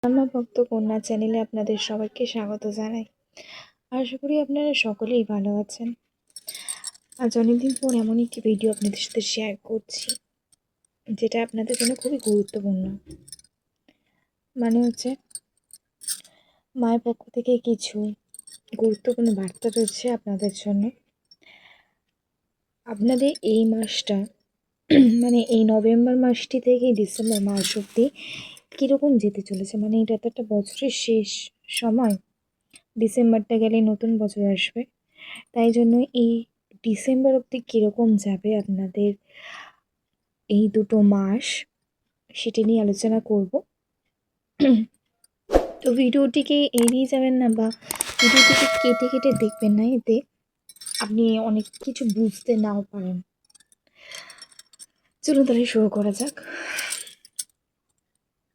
আমার ভক্ত কন্যা চ্যানেলে আপনাদের সবাইকে স্বাগত জানাই। আশা করি আপনারা সকলেই ভালো আছেন। আজ অনেকদিন পর এমন একটি ভিডিও আপনাদের সাথে শেয়ার করছি, যেটা আপনাদের জন্য খুবই গুরুত্বপূর্ণ। মানে হচ্ছে, মায়ের পক্ষ থেকে কিছু গুরুত্বপূর্ণ বার্তা রয়েছে আপনাদের জন্য। আপনাদের এই মাসটা মানে এই নভেম্বর মাসটি থেকে ডিসেম্বর মাস অব্দি কীরকম যেতে চলেছে। মানে এটা তো একটা বছরের শেষ সময়, ডিসেম্বরটা গেলে নতুন বছর আসবে। তাই জন্য এই ডিসেম্বর অবধি কীরকম যাবে আপনাদের এই দুটো মাস, সেটি নিয়ে আলোচনা করব। তো ভিডিওটিকে এড়িয়ে যাবেন না বা ভিডিওটিকে কেটে কেটে দেখবেন না, এতে আপনি অনেক কিছু বুঝতে নাও পারেন। চলুন তাহলে শুরু করা যাক।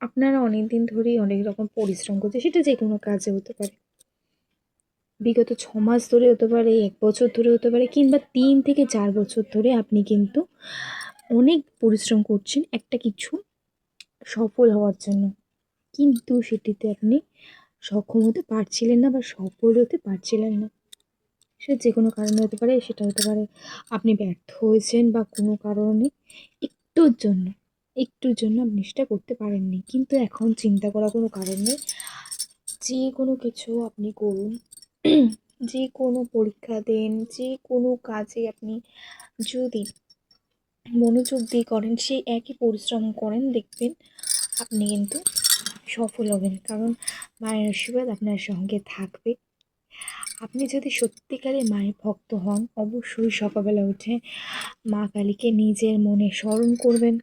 আপনারা অনেক দিন ধরেই অনেক রকম পরিশ্রম করছে, সেটা যে কোনো কাজে হতে পারে। বিগত 6 মাস ধরে হতে পারে, 1 বছর ধরে হতে পারে, কিংবা 3 থেকে 4 বছর ধরে আপনি কিন্তু অনেক পরিশ্রম করছেন একটা কিছু সফল হওয়ার জন্য, কিন্তু সেটিতে আপনি সক্ষম হতে পারছিলেন না বা সফল হতে পারছিলেন না। সে যে কোনো কারণে হতে পারে, সেটা হতে পারে আপনি ব্যর্থ হয়েছেন বা কোনো কারণে একটুর জন্য আপনি সেটা করতে পারেননি। কিন্তু এখন চিন্তা করার কোনো কারণ নেই। যে কোনো কিছু আপনি করুন, যে কোনো পরীক্ষা দেন, যে কোনো কাজে আপনি যদি মনোযোগ দিয়ে করেন, সেই একই পরিশ্রম করেন, দেখবেন আপনি কিন্তু সফল হবেন। কারণ মায়ের আশীর্বাদ আপনার সঙ্গে থাকবে। আপনি যদি সত্যিকারে মায়ের ভক্ত হন, অবশ্যই সকালবেলা উঠে মা কালীকে নিজের মনে স্মরণ করবেন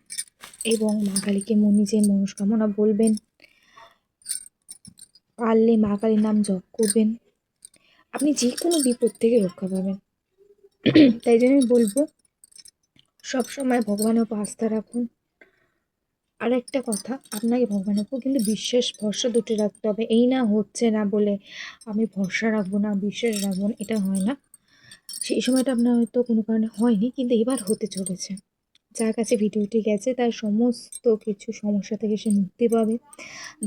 এবং মা কালীকে নিজের মনস্কামনা বলবেন। পারলে মা কালীর নাম জপ করবেন, আপনি যে কোনো বিপদ থেকে রক্ষা পাবেন। তাই জন্য আমি বলবো, সবসময় ভগবানের উপর আস্থা রাখুন। আর একটা কথা, আপনাকে ভগবানের উপর কিন্তু বিশ্বাস ভরসা দুটি রাখতে হবে। এই না হচ্ছে না বলে আমি ভরসা রাখবো না, বিশ্বাস রাখবো না, এটা হয় না। সেই সময়টা আপনার হয়তো কোনো কারণে হয়নি, কিন্তু এবার হতে চলেছে। যার কাছে ভিডিওটি গেছে তার সমস্ত কিছু সমস্যা থেকে সে মুক্তি পাবে,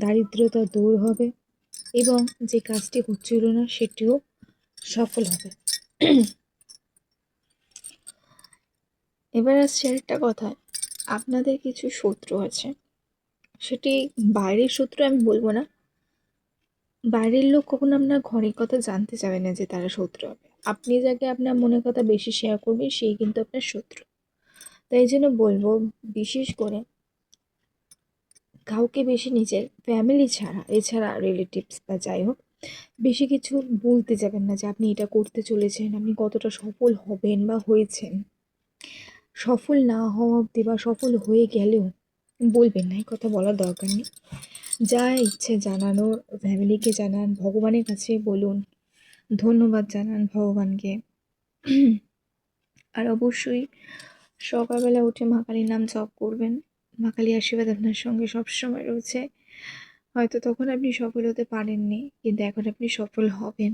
দারিদ্রতা দূর হবে এবং যে কাজটি হচ্ছিল না সেটিও সফল হবে। এবার আসছে একটা কথা, আপনাদের কিছু শত্রু আছে। সেটি বাইরের শত্রু আমি বলবো না, বাইরের লোক কখনো আপনার ঘরের কথা জানতে চাবে না যে তারা শত্রু হবে। আপনি যাকে আপনার মনের কথা বেশি শেয়ার করবে, সেই কিন্তু আপনার শত্রু। তাই জন্য বলবো, বিশেষ করে কাউকে বেশি নিজের ফ্যামিলি ছাড়া, এছাড়া রিলেটিভস বা যাই হোক, বেশি কিছু বলতে যাবেন না যে আপনি এটা করতে চলেছেন, আপনি কতটা সফল হবেন বা হয়েছেন। সফল না হওয়া অবধি বা সফল হয়ে গেলেও বলবেন না, এই কথা বলার দরকার নেই। যা ইচ্ছে জানানোর ফ্যামিলিকে জানান, ভগবানের কাছে বলুন, ধন্যবাদ জানান ভগবানকে। আর অবশ্যই সকালবেলা উঠে মা কালীর নাম জপ করবেন। মা কালীর আশীর্বাদ আপনার সঙ্গে সবসময় রয়েছে। হয়তো তখন আপনি সফল হতে পারেননি, কিন্তু এখন আপনি সফল হবেন।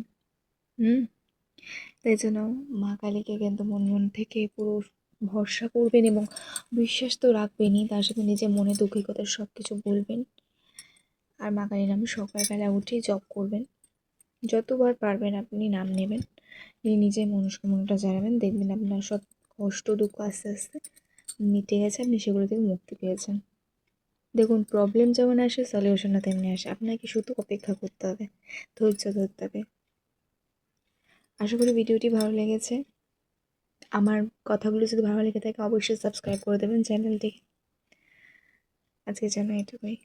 তাই জন্য মা কালীকে কিন্তু মন থেকে পুরো ভরসা করবেন এবং বিশ্বাস তো রাখবেনই, তার সাথে নিজের মনে দুঃখের কথা সব কিছু বলবেন। আর মা কালীর নামে সকালবেলা উঠেই জপ করবেন। যতবার পারবেন আপনি নাম নেবেন, নিজের মনস্কামনাটা জানাবেন, দেখবেন আপনার সব কষ্ট দুঃখ আস্তে আস্তে মিটে গেছে, আপনি সেগুলো থেকে মুক্তি পেয়েছেন। দেখুন, প্রবলেম যেমন আসে, সলিউশনও তেমনি আসে। আপনাকে শুধু অপেক্ষা করতে হবে, ধৈর্য ধরতে হবে। আশা করি ভিডিওটি ভালো লেগেছে। আমার কথাগুলো যদি ভালো লেগে থাকে, অবশ্যই সাবস্ক্রাইব করে দেবেন চ্যানেলটিকে। আজকের জন্য এটুকুই।